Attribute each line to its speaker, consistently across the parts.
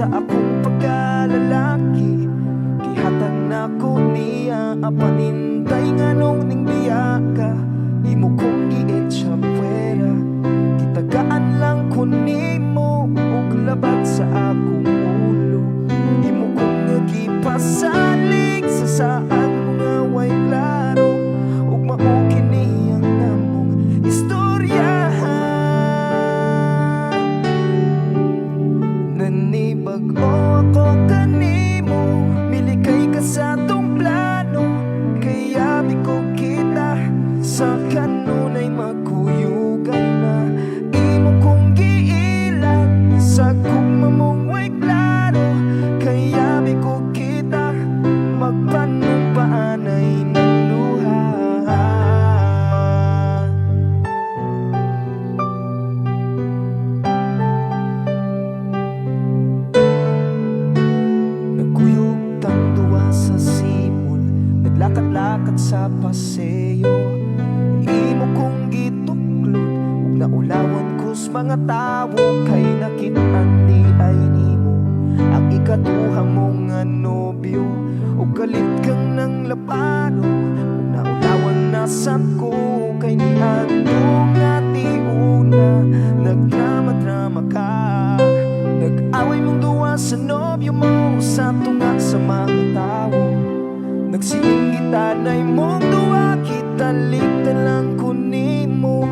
Speaker 1: sa akong pagkalalaki. Gihatag na ko niya apaninday nganong ning biya ka. Imo kong gietsa puwera, gitagaan lang ko nimo ug labat sa akong ulo. Imo kong nagipasalig sa saan mga way klaro ug mao kini ang namong istorya. Nanibag-o ako kanimo, milikay ka sa tong plano, kaya biko kita sa kanunay magkuyugan na. Imo kong giilan sa gugmamong way klaro, kaya biko kita magpanumpaanay ng luha. Nagkuyog tang duwa sa simol, naglakad-lakad sa paseyo. Imo kong gituklod ug naulawan kus mga tawo, kay nakit-an di ay nimo ang ikaduha mong nga nobyo. Ug galit kang nang labano ug naulawan na sad ko, kay niadtong ati una nagdrama-drama ka. Nag-away mong duwa sa nobyo mo sa tunga sa mga tawo. Nagsingitanay mong duwa, kita lang ko nimo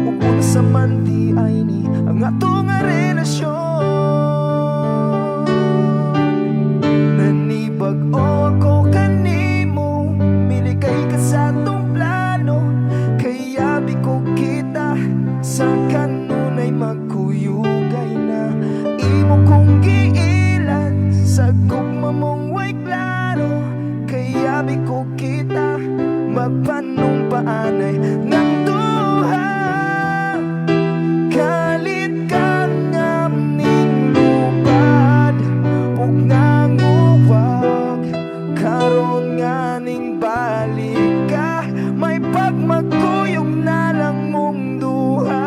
Speaker 1: ug unsa man di ay ni ang atong relasyon. Nanibag-o ako kanimo, milikay ka sa atong plano, kaya biko kita sa kanunay magkuyugay na. Imo kong giilan sa gugmamong way klaro, kaya biko kita magpanumpaanay ng duha. Kalit kang amning lupad ug nanguwag, karon nga ning balik ka, may pagmagkuyog na lang mong duha.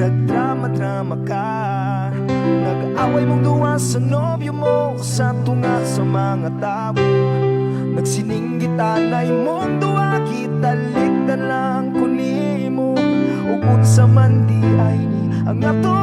Speaker 1: Nagdrama-drama ka, nag-away mong duwa sa nobyo mo sa tunga sa mga tao. Nagsininggitanay mong duwa, kitalikdan lang ko nimo ug unsa man di ay ni ang ato